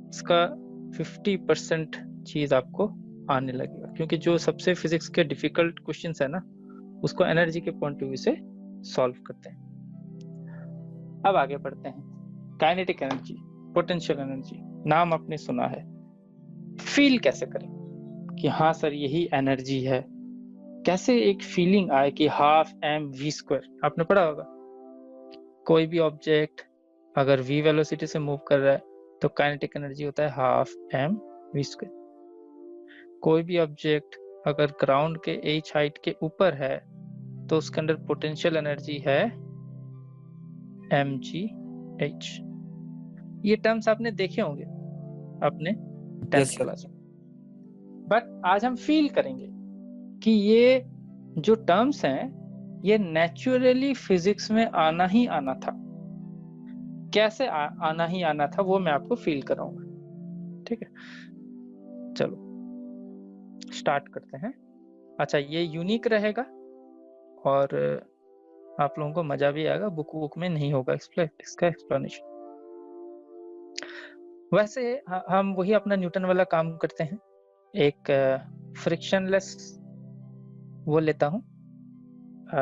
इसका 50% चीज आपको आने लगेगा, क्योंकि जो सबसे फिजिक्स के डिफिकल्ट क्वेश्चंस है ना, उसको एनर्जी के पॉइंट ऑफ व्यू से सॉल्व करते हैं। अब आगे बढ़ते हैं। काइनेटिक एनर्जी, पोटेंशियल एनर्जी, नाम आपने सुना है। फील कैसे करें कि हाँ सर यही एनर्जी है? कैसे एक फीलिंग आए कि हाफ एम वी स्क्वायर, आपने पढ़ा होगा। कोई भी ऑब्जेक्ट अगर v वेलोसिटी से मूव कर रहा है तो काइनेटिक एनर्जी होता है हाफ एम वी स्क्वायर। कोई भी ऑब्जेक्ट अगर ग्राउंड के h हाइट के ऊपर है तो उसके अंदर पोटेंशियल एनर्जी है mgh। ये टर्म्स आपने देखे होंगे अपने 10th क्लास में। बट आज हम फील करेंगे कि ये जो टर्म्स हैं ये नेचुरली फिजिक्स में आना ही आना था। कैसे आना ही आना था वो मैं आपको फील कराऊंगा, ठीक है। चलो स्टार्ट करते हैं। अच्छा, ये यूनिक रहेगा और आप लोगों को मजा भी आएगा, बुक में नहीं होगा इसका एक्सप्लेनेशन। वैसे हम वही अपना न्यूटन वाला काम करते हैं। एक फ्रिक्शनलेस वो लेता हूँ,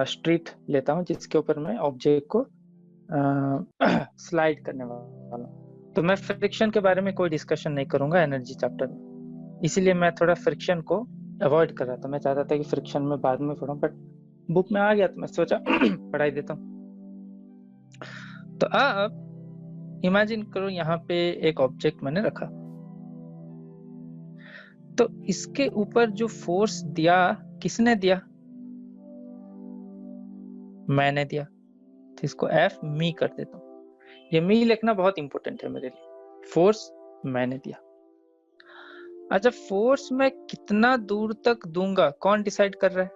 स्ट्रीट लेता हूँ जिसके ऊपर मैं ऑब्जेक्ट को स्लाइड करने वाला हूँ। तो मैं फ्रिक्शन के बारे में कोई डिस्कशन नहीं करूंगा एनर्जी चैप्टर में, इसीलिए मैं थोड़ा फ्रिक्शन को अवॉइड कर रहा था। मैं चाहता था कि फ्रिक्शन में बाद में पढ़ूं, बट बुक में आ गया तो मैं सोचा पढ़ाई देता हूँ। तो अब इमेजिन करो यहाँ पे एक ऑब्जेक्ट मैंने रखा, तो इसके ऊपर जो फोर्स दिया किसने दिया? मैंने दिया। तो इसको एफ मी कर देता हूँ। ये मी लिखना बहुत इंपॉर्टेंट है मेरे लिए। फोर्स मैंने दिया। अच्छा, फोर्स मैं कितना दूर तक दूंगा कौन डिसाइड कर रहा है?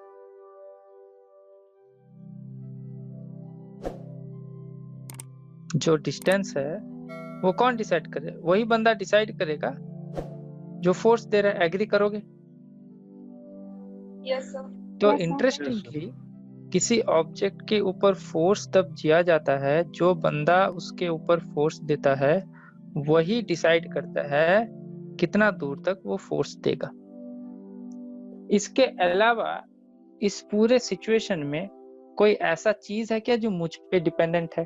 जो डिस्टेंस है वो कौन डिसाइड करे? वही बंदा डिसाइड करेगा जो फोर्स दे रहा है। एग्री करोगे? Yes sir. तो इंटरेस्टिंगली किसी ऑब्जेक्ट के ऊपर फोर्स तब दिया जाता है जो बंदा उसके ऊपर फोर्स देता है वही डिसाइड करता है कितना दूर तक वो फोर्स देगा। इसके अलावा इस पूरे सिचुएशन में कोई ऐसा चीज है क्या जो मुझ पे डिपेंडेंट है?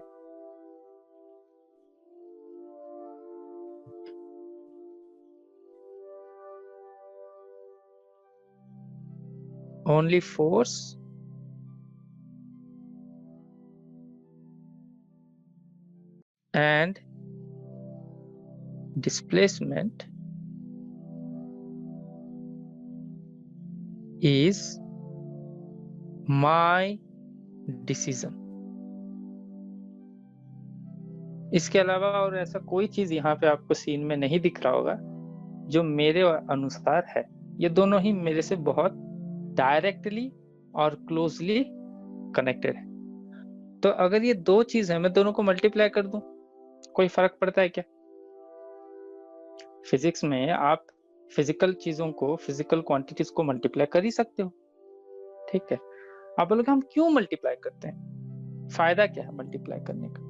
Only force and displacement is my decision। इसके अलावा और ऐसा कोई चीज यहाँ पे आपको सीन में नहीं दिख रहा होगा जो मेरे अनुसार है। ये दोनों ही मेरे से बहुत डायरेक्टली और क्लोजली कनेक्टेड है। तो अगर ये दो चीज है, मैं दोनों को मल्टीप्लाई कर दूं, कोई फर्क पड़ता है क्या? फिजिक्स में आप फिजिकल चीजों को, फिजिकल क्वांटिटीज को मल्टीप्लाई कर ही सकते हो, ठीक है। आप बोलोगे हम क्यों मल्टीप्लाई करते हैं, फायदा क्या है मल्टीप्लाई करने का?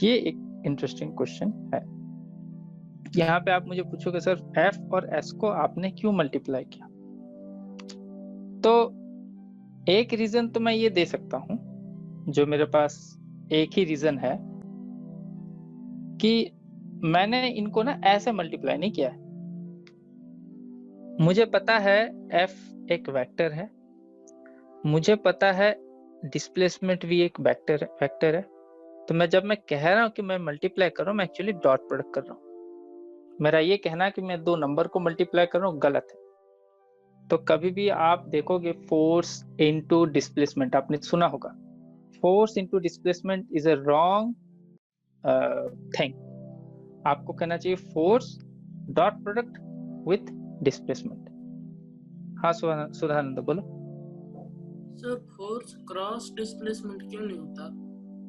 ये एक इंटरेस्टिंग क्वेश्चन है। यहाँ पे आप मुझे पूछोगे सर F और S को आपने क्यों मल्टीप्लाई किया? तो एक रीजन तो मैं ये दे सकता हूँ, जो मेरे पास एक ही रीजन है कि मैंने इनको ना ऐसे मल्टीप्लाई नहीं किया है। मुझे पता है F एक वेक्टर है, मुझे पता है डिस्प्लेसमेंट भी एक वेक्टर है। तो मैं कह रहा हूँ कि मैं मल्टीप्लाई कर रहा हूँ, मैं एक्चुअली डॉट प्रोडक्ट कर रहा हूँ। मेरा ये कहना कि मैं दो नंबर को मल्टीप्लाई कर रहा हूँ गलत है। तो कभी भी आप देखोगे फोर्स इनटू डिस्प्लेसमेंट, आपने सुना होगा, force into displacement is a wrong thing. आपको कहना चाहिए force dot product with displacement. हाँ सुधानंद बोलो। सर फोर्स क्रॉस डिस्प्लेसमेंट क्यों नहीं होता?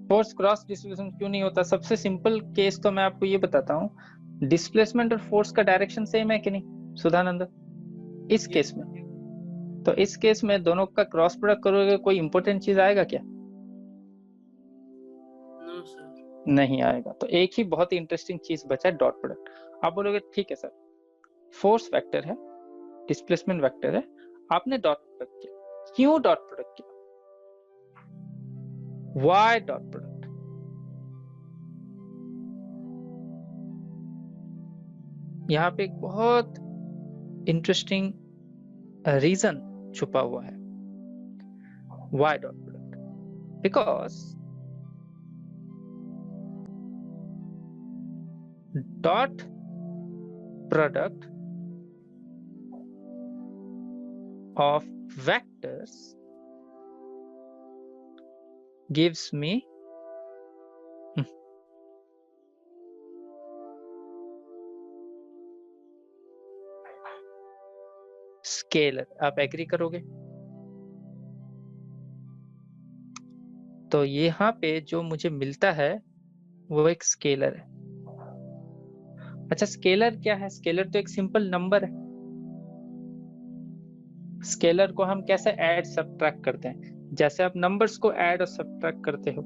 फोर्स क्रॉस डिस्प्लेसमेंट क्यों नहीं होता? सबसे सिंपल केस तो मैं आपको ये बताता हूँ, डिस्प्लेसमेंट और फोर्स का डायरेक्शन सेम है कि नहीं सुधानंद? इस केस में, तो इस केस में दोनों का क्रॉस प्रोडक्ट करोगे कोई इंपॉर्टेंट चीज आएगा क्या? No sir. नहीं आएगा। तो एक ही बहुत ही इंटरेस्टिंग चीज बचा है, डॉट प्रोडक्ट। आप बोलोगे ठीक है सर, फोर्स वेक्टर है, डिस्प्लेसमेंट वेक्टर है, आपने डॉट प्रोडक्ट किया, क्यों डॉट प्रोडक्ट किया, व्हाई डॉट प्रोडक्ट? यहाँ पे एक बहुत इंटरेस्टिंग रीजन छुपा हुआ है। Why dot product? Because dot product of vectors gives me scalar। आप एग्री करोगे? तो यहाँ पे जो मुझे मिलता है वो एक स्केलर है। अच्छा, स्केलर क्या है? स्केलर तो एक सिंपल नंबर है। स्केलर को हम कैसे ऐड सब्ट्रैक्ट करते हैं? जैसे आप नंबर्स को ऐड और सब्ट्रैक्ट करते हो,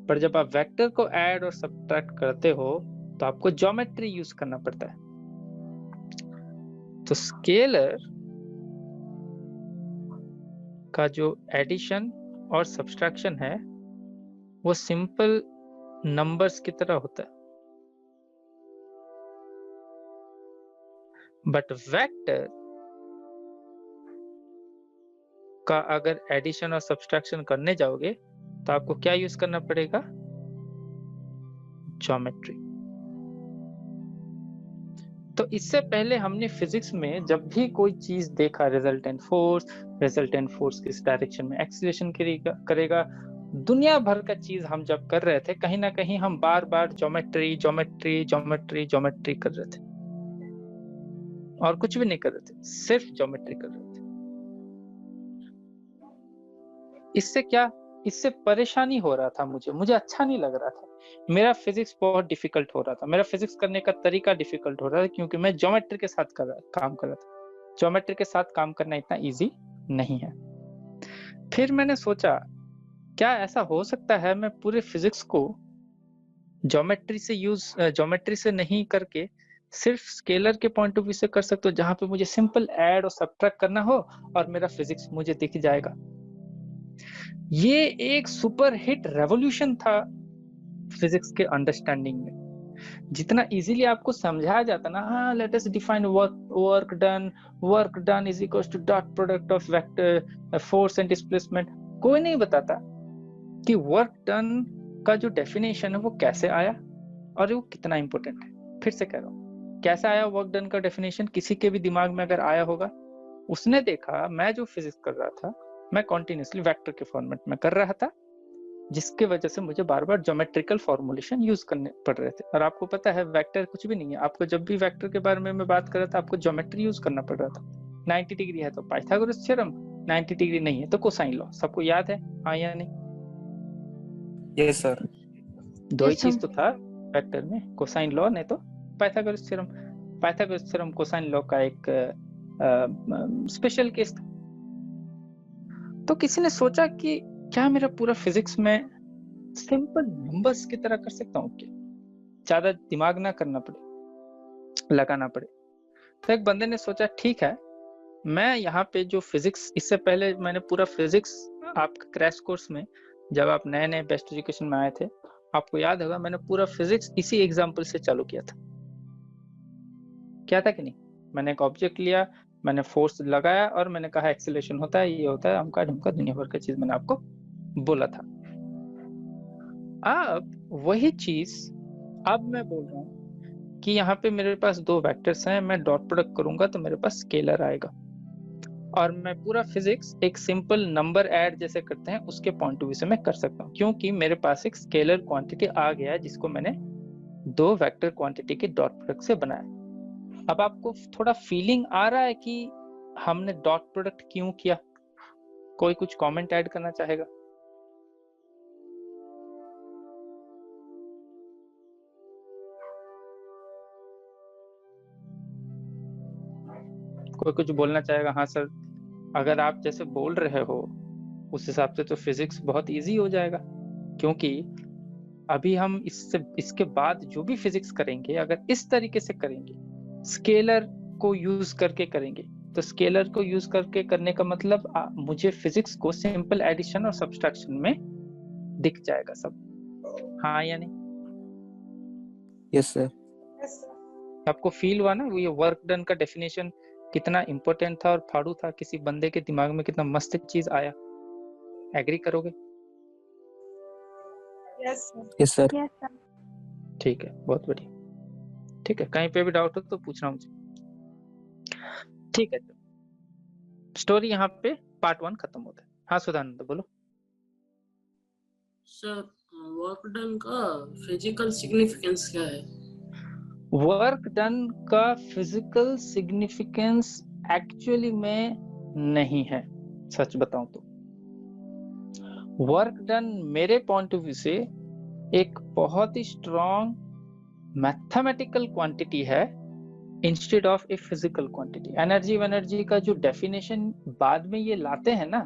पर जब आप वेक्टर को ऐड और सब्ट्रैक्ट करते हो तो आपको ज्योमेट्री यूज करना पड़ता है। तो स्केलर का जो एडिशन और सब्ट्रैक्शन है वो सिंपल नंबर्स की तरह होता है, बट वेक्टर का अगर एडिशन और सब्ट्रैक्शन करने जाओगे तो आपको क्या यूज करना पड़ेगा? ज्योमेट्री। तो इससे पहले हमने फिजिक्स में जब भी कोई चीज देखा, रिजल्टेंट फोर्स किस डायरेक्शन में एक्सीलरेशन करेगा, दुनिया भर का चीज हम जब कर रहे थे, कहीं ना कहीं हम बार बार ज्योमेट्री ज्योमेट्री ज्योमेट्री ज्योमेट्री कर रहे थे और कुछ भी नहीं कर रहे थे, सिर्फ ज्योमेट्री कर रहे थे। इससे क्या? इससे परेशानी हो रहा था, मुझे अच्छा नहीं लग रहा था। मेरा फिजिक्स बहुत डिफिकल्ट हो रहा था, मेरा फिजिक्स करने का तरीका डिफिकल्ट हो रहा था, क्योंकि मैं ज्योमेट्री के साथ काम कर रहा था। ज्योमेट्री के साथ काम करना इतना इजी नहीं है। फिर मैंने सोचा, क्या ऐसा हो सकता है मैं पूरे फिजिक्स को ज्योमेट्री से नहीं करके सिर्फ स्केलर के पॉइंट ऑफ व्यू से कर सकता हूँ, जहां पे मुझे सिंपल ऐड और सब्ट्रैक्ट करना हो और मेरा फिजिक्स मुझे दिख जाएगा। ये एक सुपर हिट रेवोल्यूशन था फिजिक्स के अंडरस्टैंडिंग में। जितना इजीली आपको समझाया जाता ना, हाँ let us define work done is equal to dot product of vector force and displacement, कोई नहीं बताता कि वर्क डन का जो डेफिनेशन है वो कैसे आया और वो कितना इंपॉर्टेंट है। फिर से कह रहा हूँ, कैसे आया वर्क डन का डेफिनेशन? किसी के भी दिमाग में अगर आया होगा, उसने देखा मैं जो फिजिक्स कर रहा था मैं कॉन्टिन्यूसली वेक्टर के फॉर्मेट में कर रहा था, जिसके वजह से मुझे बार बार ज्योमेट्रिकल फॉर्मुलेशन यूज करने पड़ रहे थे। और आपको पता है वेक्टर कुछ भी नहीं है, आपको जब भी वेक्टर के बारे में मैं बात कर रहा था आपको ज्योमेट्री यूज करना पड़ रहा था। 90 डिग्री है तो पाइथागोरस थ्योरम, 90 डिग्री नहीं है तो कोसाइन लॉ। सबको याद है, हाँ या नहीं? Yes sir. दो ही चीज तो था वेक्टर में, कोसाइन लॉ नहीं तो Pythagoras theorem. Pythagoras theorem cosine law का एक स्पेशल केस था। तो किसी ने सोचा कि क्या मेरा पूरा फिजिक्स में सिंपल नंबर्स की तरह कर सकता हूँ क्या, ज्यादा दिमाग ना करना पड़े, लगाना पड़े। तो एक बंदे ने सोचा ठीक है, मैं यहाँ पे जो फिजिक्स, इससे पहले मैंने पूरा फिजिक्स आपका क्रैश कोर्स में जब आप नए नए बेस्ट एजुकेशन में आए थे, आपको याद होगा मैंने पूरा फिजिक्स इसी एग्जाम्पल से चालू किया था। क्या था कि नहीं? मैंने एक ऑब्जेक्ट लिया, मैंने फोर्स लगाया और मैंने कहा एक्सीलरेशन होता है, ये होता है, हमका ढमका दुनिया भर का चीज मैंने आपको बोला था। अब वही चीज अब मैं बोल रहा हूँ कि यहाँ पे मेरे पास दो वेक्टर्स हैं, मैं डॉट प्रोडक्ट करूंगा तो मेरे पास स्केलर आएगा, और मैं पूरा फिजिक्स एक सिंपल नंबर ऐड जैसे करते हैं उसके पॉइंट ऑफ व्यू से मैं कर सकता हूँ, क्योंकि मेरे पास एक स्केलर क्वांटिटी आ गया है जिसको मैंने दो वेक्टर क्वांटिटी के डॉट प्रोडक्ट से बनाया। अब आपको थोड़ा फीलिंग आ रहा है कि हमने डॉट प्रोडक्ट क्यों किया? कोई कुछ कमेंट ऐड करना चाहेगा? कोई कुछ बोलना चाहेगा? हाँ सर, अगर आप जैसे बोल रहे हो उस हिसाब से तो फिजिक्स बहुत इजी हो जाएगा, क्योंकि अभी हम इसके बाद जो भी फिजिक्स करेंगे अगर इस तरीके से करेंगे, स्केलर को यूज करके करेंगे, तो स्केलर को यूज करके करने का मतलब मुझे फिजिक्स को सिंपल एडिशन और सब्सट्रैक्शन में दिख जाएगा सब। हाँ या नहीं? Yes sir. आपको फील हुआ ना ये वर्क डन का डेफिनेशन कितना इंपॉर्टेंट था और फाड़ू था, किसी बंदे के दिमाग में कितना मस्त चीज आया? एग्री करोगे? Yes sir. ठीक है, बहुत बढ़िया। ठीक है, कहीं पे भी डाउट हो तो पूछना मुझे। ठीक है, स्टोरी यहाँ पे पार्ट 1 खत्म होता है। हाँ सुधानंद बोलो। सर वर्क डन का फिजिकल सिग्निफिकेंस क्या है? वर्क डन का फिजिकल सिग्निफिकेंस एक्चुअली में नहीं है, सच बताऊं तो। वर्क डन मेरे पॉइंट ऑफ व्यू से एक बहुत ही स्ट्रॉन्ग मैथमेटिकल क्वांटिटी है instead of a physical quantity. Energy का जो डेफिनेशन बाद में ये लाते हैं ना,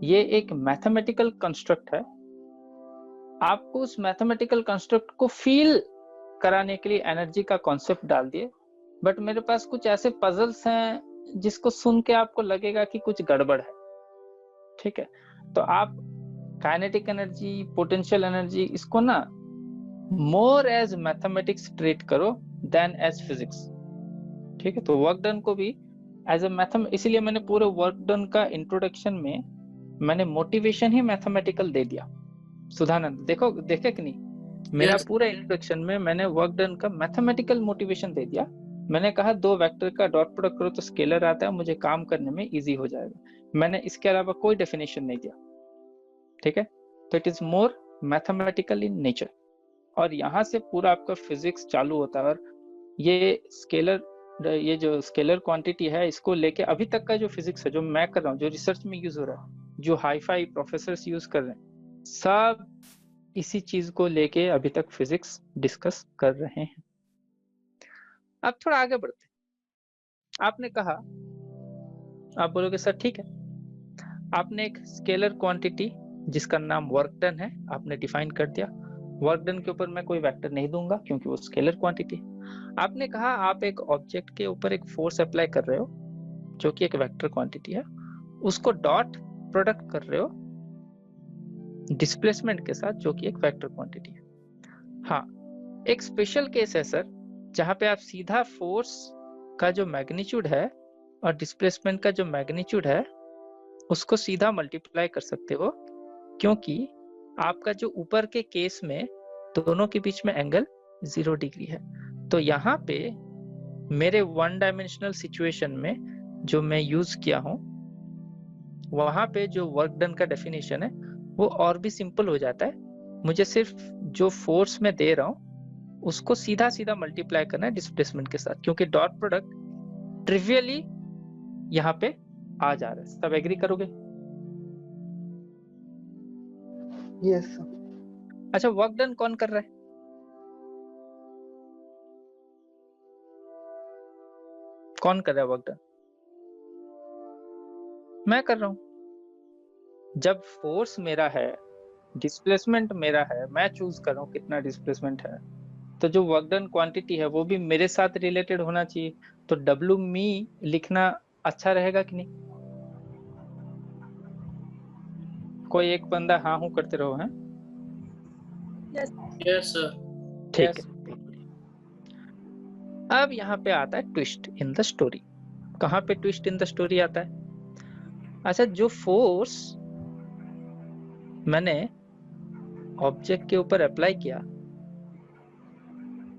ये एक मैथमेटिकल कंस्ट्रक्ट है। आपको उस मैथमेटिकल कंस्ट्रक्ट को फील कराने के लिए एनर्जी का कॉन्सेप्ट डाल दिए, बट मेरे पास कुछ ऐसे पजल्स हैं जिसको सुन के आपको लगेगा कि कुछ गड़बड़ है। ठीक है, तो आप काइनेटिक एनर्जी, पोटेंशियल एनर्जी, इसको ना मोर एज मैथमेटिक्स ट्रीट करो देन एज फिजिक्स। ठीक है, तो वर्क डन को भी एज ए मैथम, इसीलिए मैंने पूरे वर्क डन का इंट्रोडक्शन में मैंने मोटिवेशन ही मैथमेटिकल दे दिया। सुधानंद देखो, देखे कि नहीं? मेरा Yes. पूरा इंट्रोडक्शन में मैंने वर्क डन का मैथमेटिकल मोटिवेशन दे दिया। मैंने कहा 2 वेक्टर का डॉट प्रोडक्ट करो तो स्केलर आता है, मुझे काम करने में इजी हो जाएगा। मैंने इसके अलावा कोई डेफिनेशन नहीं दिया। ठीक है, तो it is more mathematical in nature, और यहाँ से पूरा आपका फिजिक्स चालू होता है। और ये जो स्केलर क्वांटिटी है, इसको लेके अभी तक का जो फिजिक्स है, जो मैं कर रहा हूँ, जो रिसर्च में यूज हो रहा है, जो हाई-फाई प्रोफेसर्स यूज कर रहे हैं, सब इसी चीज को लेके अभी तक फिजिक्स डिस्कस कर रहे हैं। अब थोड़ा आगे बढ़ते हैं। आपने कहा, आप बोलोगे सर ठीक है, आपने एक स्केलर क्वांटिटी जिसका नाम वर्क डन है आपने डिफाइन कर दिया। वर्क डन के ऊपर मैं कोई वेक्टर नहीं दूंगा क्योंकि वो स्केलर क्वांटिटी है। आपने कहा आप एक ऑब्जेक्ट के ऊपर एक फोर्स अप्लाई कर रहे हो जो कि एक वेक्टर क्वांटिटी है, उसको डॉट प्रोडक्ट कर रहे हो डिस्प्लेसमेंट के साथ जो कि एक वेक्टर क्वांटिटी है। हाँ, एक स्पेशल केस है सर जहां पे आप सीधा फोर्स का जो मैग्नीट्यूड है और डिस्प्लेसमेंट का जो मैग्नीट्यूड है उसको सीधा मल्टीप्लाई कर सकते हो, क्योंकि आपका जो ऊपर के केस में दोनों के बीच में एंगल 0 डिग्री है। तो यहाँ पे मेरे 1 डायमेंशनल सिचुएशन में जो मैं यूज किया हूँ, वहां पे जो वर्क डन का डेफिनेशन है वो और भी सिंपल हो जाता है। मुझे सिर्फ जो फोर्स में दे रहा हूँ उसको सीधा सीधा मल्टीप्लाई करना है डिस्प्लेसमेंट के साथ, क्योंकि डॉट प्रोडक्ट ट्रिवियली यहाँ पे आ जा रहा है। सब एग्री करोगे? यस। अच्छा, वर्क डन कौन कर रहा है? कौन कर रहा है वर्क डन? मैं कर रहा हूं। जब फोर्स मेरा है, डिस्प्लेसमेंट मेरा है, मैं चूज कर रहा हूं कितना डिस्प्लेसमेंट है, तो जो वर्क डन क्वांटिटी है वो भी मेरे साथ रिलेटेड होना चाहिए। तो डब्ल्यू मी लिखना अच्छा रहेगा कि नहीं? कोई एक बंदा हाँ हूं करते रहो। हैं? Yes, sir. ठीक है। अब यहाँ पे आता है ट्विस्ट इन द स्टोरी। कहाँ पे ट्विस्ट इन द स्टोरी आता है? अच्छा, जो फोर्स मैंने ऑब्जेक्ट के ऊपर अप्लाई किया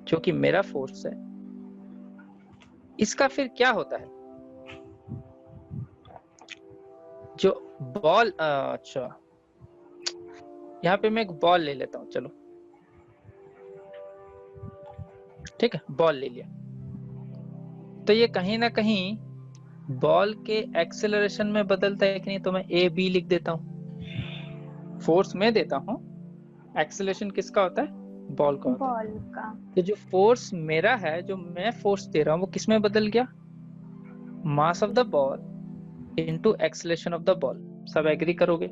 जो कि मेरा फोर्स है, इसका फिर क्या होता है? जो बॉल, अच्छा यहाँ पे मैं एक बॉल ले लेता हूँ, चलो ठीक है, बॉल ले लिया। तो ये कहीं ना कहीं बॉल के एक्सेलरेशन में बदलता है कि नहीं? तो मैं ए बी लिख देता हूँ। फोर्स में देता हूँ, एक्सेलरेशन किसका होता है? बॉल का होता है। तो जो फोर्स मेरा है, जो मैं फोर्स दे रहा हूँ, वो किस में बदल गया? Mass of the ball into acceleration of the ball. सब एग्री करोगे?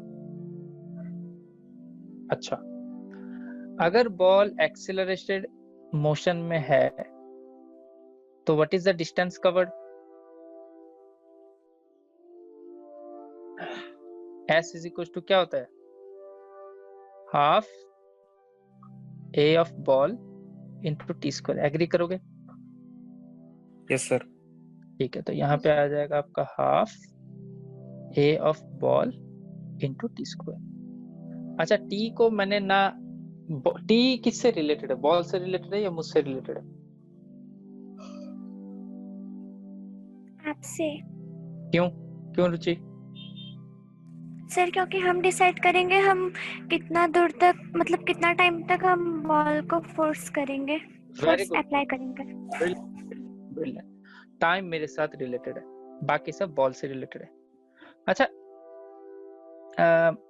अच्छा, अगर बॉल एक्सेलरेटेड मोशन में है तो what is the distance covered? S is equal to क्या होता है? Half a of ball into t square. Agree करोगे? Yes sir. ठीक है, तो यहाँ पे आ जाएगा आपका half a of ball into t square. अच्छा, टी को मैंने ना, टी किससे रिलेटेड है? बॉल से रिलेटेड है या मुझसे रिलेटेड है? आपसे क्यों क्यों रुचि? सर, क्योंकि हम डिसाइड करेंगे हम कितना दूर तक, मतलब कितना टाइम तक हम बॉल को फोर्स करेंगे, वेरी फोर्स गुड, अप्लाई करेंगे। ब्रिलियंट। टाइम मेरे साथ रिलेटेड है, बाकी सब बॉल से रिलेटेड है। अच्छा,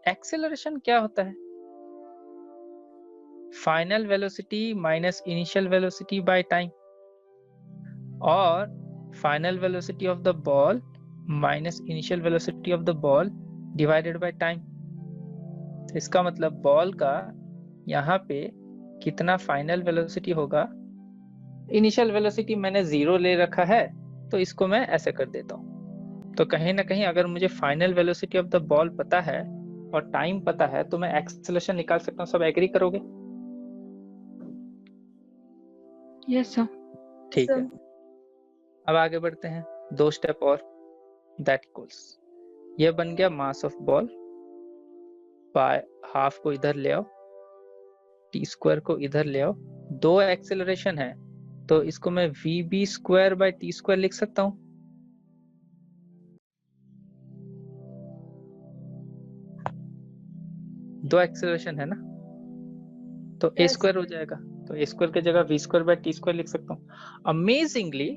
एक्सेलरेशन क्या होता है? Final velocity minus initial velocity by time, और final velocity of the ball minus initial velocity of the ball divided by time. इसका मतलब बॉल का यहाँ पे कितना फाइनल वेलोसिटी होगा। इनिशियल वेलोसिटी मैंने 0 ले रखा है, तो इसको मैं ऐसे कर देता हूँ। तो कहीं ना कहीं अगर मुझे final velocity of the ball पता है और टाइम पता है तो मैं एक्सेलरेशन निकाल सकता हूँ। सब एग्री करोगे? Yes sir. ठीक है, अब आगे बढ़ते हैं 2 स्टेप और। दैट इक्वल्स, ये बन गया mass of ball, by half को इधर ले आओ, टी स्क्वायर को इधर ले आओ। 2 एक्सेलरेशन है तो इसको मैं VB square by T square लिख सकता हूँ। दो एक्सेलरेशन है ना, तो ए स्क्वायर हो जाएगा, तो ए स्क्वायर की जगह V square by T square लिख सकता हूँ। अमेजिंगली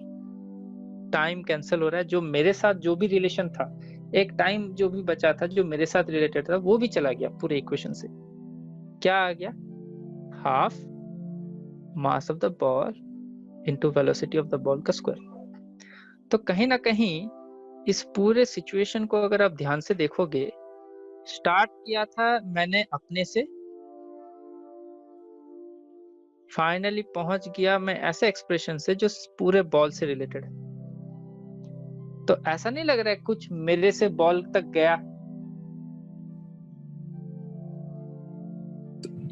टाइम कैंसिल हो रहा है। जो मेरे साथ जो भी रिलेशन था, एक टाइम जो भी बचा था जो मेरे साथ रिलेटेड था, वो भी चला गया पूरे इक्वेशन से। क्या आ गया? Half mass of the ball into velocity of the ball का स्क्वायर। तो कहीं ना कहीं इस पूरे सिचुएशन को अगर आप ध्यान से देखोगे, स्टार्ट किया था मैंने अपने से, फाइनली पहुंच गया मैं ऐसे एक्सप्रेशन से जो पूरे बॉल से रिलेटेड है। तो ऐसा नहीं लग रहा है कुछ मेरे से बॉल तक गया?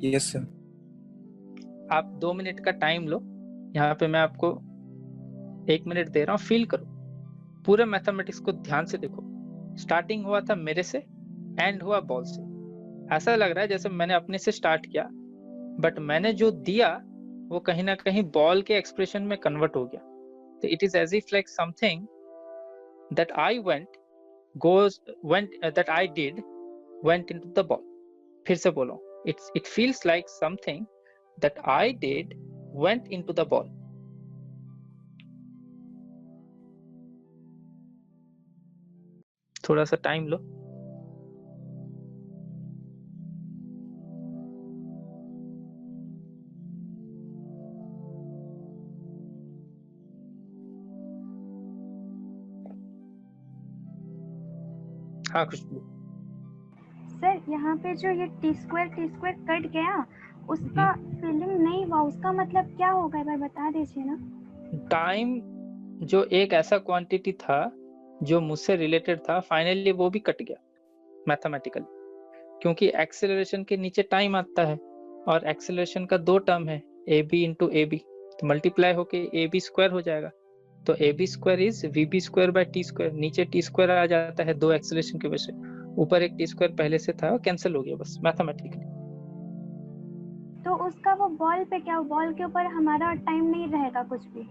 Yes sir. आप 2 मिनट का टाइम लो, यहाँ पे मैं आपको 1 मिनट दे रहा हूँ, फील करो पूरे मैथमेटिक्स को, ध्यान से देखो। स्टार्टिंग हुआ था मेरे से, एंड हुआ बॉल से। ऐसा लग रहा है जैसे मैंने अपने से स्टार्ट किया, बट मैंने जो दिया वो कहीं ना कहीं बॉल के एक्सप्रेशन में कन्वर्ट हो गया। तो it is as if like something that I that I did went into the ball. फिर से बोलो, it feels like something that I did went into the ball. थोड़ा सा टाइम लो। हाँ खुशबू। सर, यहाँ पे जो ये टी स्क्वायर कट गया, उसका फीलिंग नहीं हुआ, उसका मतलब क्या होगा, एक बार बता दीजिए ना। टाइम जो एक ऐसा क्वांटिटी था जो मुझसे रिलेटेड था, फाइनली वो भी कट गया मैथमेटिकली, क्योंकि एक्सेलरेशन के नीचे टाइम आता है और एक्सेलरेशन का 2 टर्म है, AB इंटू AB, तो मल्टीप्लाई होके AB स्क्वायर हो जाएगा। तो AB square is VB square by T square. नीचे टी स्क्वायर आ जाता है 2 एक्सेलरेशन की वजह से, ऊपर एक टी स्क्वायर पहले से था, कैंसिल हो गया बस मैथमेटिकली। तो उसका वो बॉल पे क्या, बॉल के ऊपर हमारा टाइम नहीं रहेगा कुछ भी?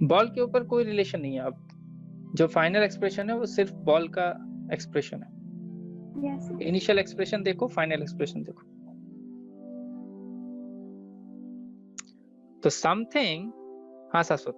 बॉल के ऊपर कोई रिलेशन नहीं है। अब जो फाइनल एक्सप्रेशन है वो सिर्फ बॉल का एक्सप्रेशन है। यस। इनिशियल एक्सप्रेशन देखो, फाइनल एक्सप्रेशन देखो। तो समथिंग, हाँ शाश्वत।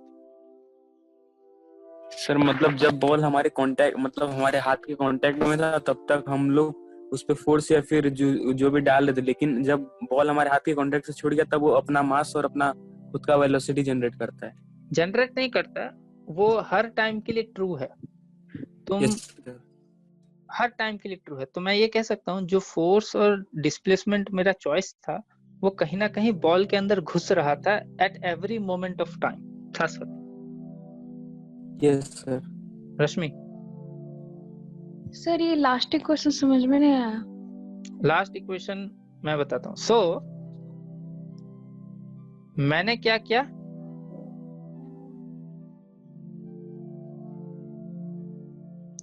सर मतलब जब बॉल हमारे कांटेक्ट, मतलब हमारे हाथ के कांटेक्ट में था, तब तक हम लोग उस पे फोर्स या फिर जो भी डाल रहे थे, लेकिन जब बॉल हमारे हाथ के कांटेक्ट से छूट गया तब वो अपना मास और अपना खुद का वेलोसिटी जनरेट करता है। जनरेट नहीं करता, वो हर टाइम के लिए ट्रू है। तुम yes, हर टाइम के लिए ट्रू है। तो मैं ये कह सकता हूँ जो फोर्स और डिस्प्लेसमेंट मेरा चॉइस था वो कहीं ना कहीं बॉल के अंदर घुस रहा था at every moment of time. था sir? Yes sir. Rashmi, sir ये लास्ट क्वेश्चन समझ में नहीं आया। लास्ट इक्वेशन मैं बताता हूँ। सो मैंने क्या किया,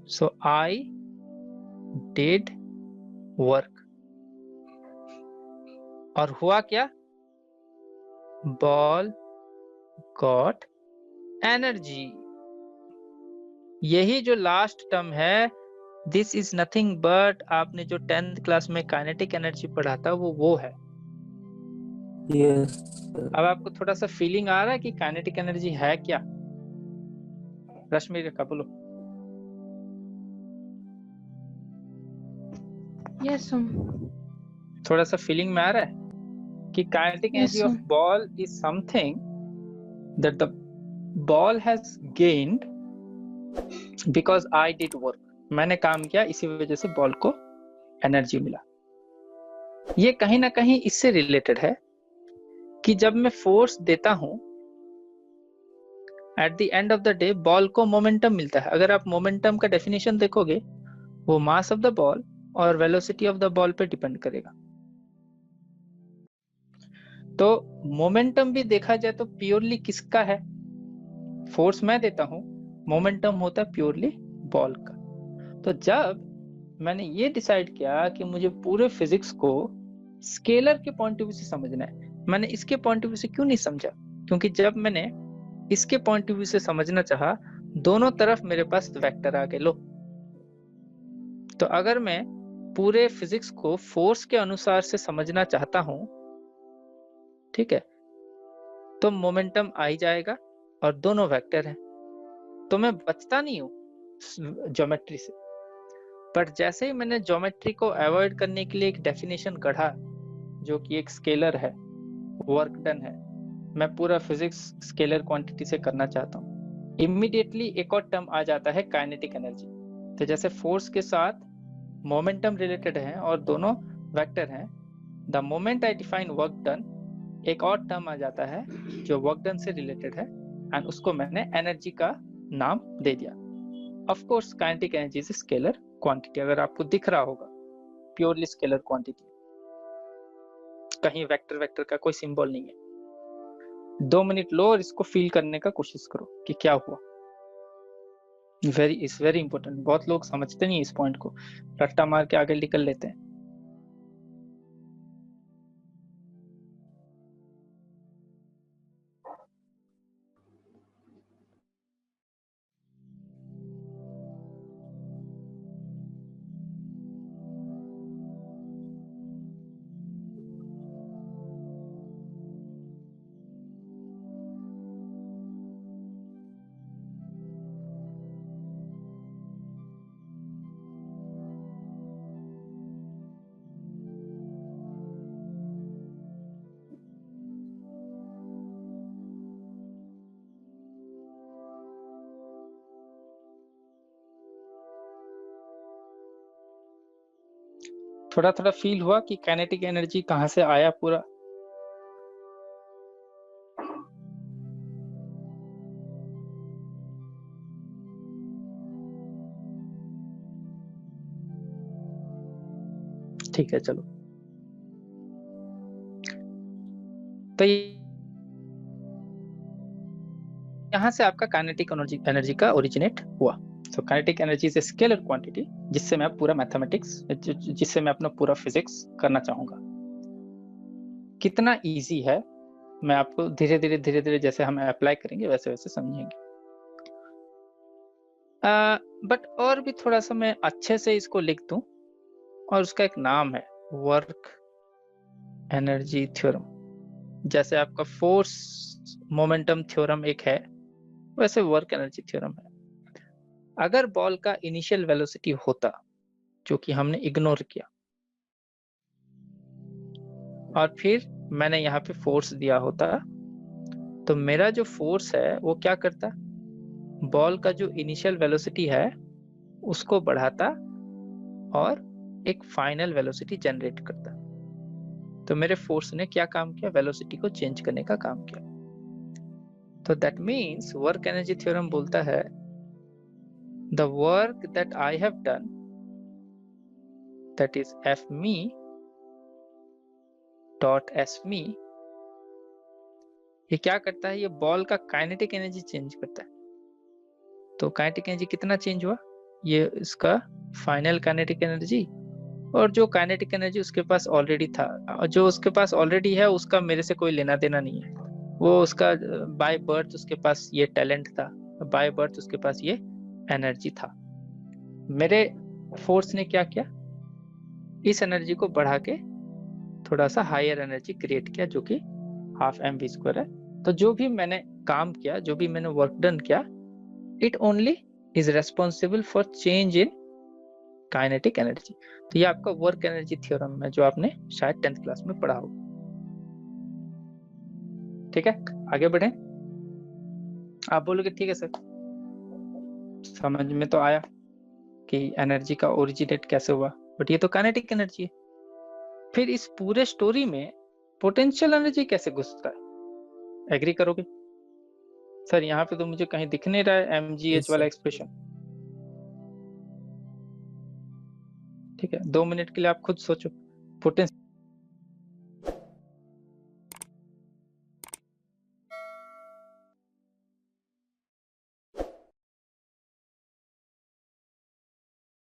सो आई डिड वर्क, और हुआ क्या, बॉल गॉट एनर्जी। यही जो लास्ट टर्म है, दिस इज नथिंग बट आपने जो 10th क्लास में काइनेटिक एनर्जी पढ़ा था वो है। यस। अब आपको थोड़ा सा फीलिंग आ रहा है कि काइनेटिक एनर्जी है क्या? रश्मि का बोलो। Yes sir. थोड़ा सा फीलिंग में आ रहा है कि kinetic Yes, energy of sir. Ball is something that the ball has gained because I did work. मैंने काम किया, इसी वजह से बॉल को एनर्जी मिला। ये कहीं ना कहीं इससे रिलेटेड है कि जब मैं फोर्स देता हूं at the end of the day ball को मोमेंटम मिलता है। अगर आप मोमेंटम का डेफिनेशन देखोगे वो मास ऑफ द बॉल और वेलोसिटी ऑफ द बॉल पे डिपेंड करेगा। तो मोमेंटम भी देखा जाए तो प्योरली किसका है? फोर्स मैं देता हूं, मोमेंटम होता है प्योरली बॉल का। तो जब मैंने ये डिसाइड किया कि मुझे पूरे फिजिक्स को स्केलर के पॉइंट ऑफ व्यू से समझना है, मैंने इसके पॉइंट ऑफ व्यू से क्यों नहीं समझा? क्योंकि जब मैंने इसके पॉइंट ऑफ व्यू से समझना चाहा, दोनों तरफ मेरे पास वेक्टर आ गए। लो, तो अगर मैं पूरे फिजिक्स को फोर्स के अनुसार से समझना चाहता हूं, ठीक है, तो मोमेंटम आ ही जाएगा और दोनों वेक्टर हैं, तो मैं बचता नहीं हूं ज्योमेट्री से। पर जैसे ही मैंने ज्योमेट्री को अवॉइड करने के लिए एक डेफिनेशन गढ़ा जो कि एक स्केलर है, वर्क डन है, मैं पूरा फिजिक्स स्केलर क्वांटिटी से करना चाहता हूँ, इमीडिएटली एक और टर्म आ जाता है काइनेटिक एनर्जी। तो जैसे फोर्स के साथ मोमेंटम रिलेटेड है और दोनों वेक्टर हैं, the moment I define work done, एक और टर्म आ जाता है जो वर्क डन से रिलेटेड है एंड उसको मैंने एनर्जी का नाम दे दिया। Of course kinetic energy is scalar quantity, अगर आपको दिख रहा होगा प्योरली स्केलर क्वांटिटी, कहीं वेक्टर वेक्टर का कोई सिंबल नहीं है। 2 मिनट लो और इसको फील करने का कोशिश करो कि क्या हुआ। Very important. बहुत लोग समझते नहीं इस पॉइंट को, रट्टा मार के आगे निकल लेते हैं। थोड़ा थोड़ा फील हुआ कि काइनेटिक एनर्जी कहाँ से आया पूरा? ठीक है, चलो। तो यहाँ से आपका काइनेटिक एनर्जी का ओरिजिनेट हुआ। So kinetic energy is a scalar quantity जिससे मैं पूरा मैथमेटिक्स, जिससे मैं अपना पूरा फिजिक्स करना चाहूंगा। कितना इजी है मैं आपको धीरे धीरे जैसे हम अप्लाई करेंगे वैसे वैसे समझेंगे। बट और भी थोड़ा सा मैं अच्छे से इसको लिख दूं, और उसका एक नाम है वर्क एनर्जी थ्योरम। जैसे आपका फोर्स मोमेंटम थ्योरम एक है, वैसे वर्क एनर्जी थ्योरम है। अगर बॉल का इनिशियल वेलोसिटी होता, जो कि हमने इग्नोर किया, और फिर मैंने यहाँ पे फोर्स दिया होता, तो मेरा जो फोर्स है वो क्या करता, बॉल का जो इनिशियल वेलोसिटी है उसको बढ़ाता और एक फाइनल वेलोसिटी जनरेट करता है। तो मेरे फोर्स ने क्या काम किया, वेलोसिटी को चेंज करने का काम किया। तो that means work energy theorem बोलता है the work that I have done that is F मी डॉट एस मी, ये क्या करता है, ये बॉल का काइनेटिक एनर्जी चेंज करता है। तो काइनेटिक एनर्जी कितना चेंज हुआ, ये इसका फाइनल काइनेटिक एनर्जी, और जो काइनेटिक एनर्जी उसके पास ऑलरेडी था, और जो उसके पास ऑलरेडी है उसका मेरे से कोई लेना देना नहीं है, वो उसका बाय बर्थ उसके पास ये टैलेंट था, बाय बर्थ उसके पास ये एनर्जी था। मेरे फोर्स ने क्या किया, इस एनर्जी को बढ़ा के थोड़ा सा हायर एनर्जी क्रिएट किया जो कि हाफ एम वी स्क्वायर है। तो जो भी मैंने काम किया, जो भी मैंने वर्क डन किया, it only is responsible for change in kinetic energy. तो ये आपका वर्क एनर्जी थ्योरम है जो आपने शायद 10th क्लास में पढ़ा होगा। ठीक है, आगे बढ़े। आप बोलोगे ठीक है सर, समझ में तो आया कि एनर्जी का ओरिजिनेट कैसे हुआ, बट ये तो काइनेटिक एनर्जी है। फिर इस पूरे स्टोरी में पोटेंशियल एनर्जी कैसे घुसता है, एग्री करोगे सर? यहाँ पे तो मुझे कहीं दिख नहीं रहा है mgh वाला एक्सप्रेशन। ठीक है, 2 मिनट के लिए आप खुद सोचो, पोटेंशियल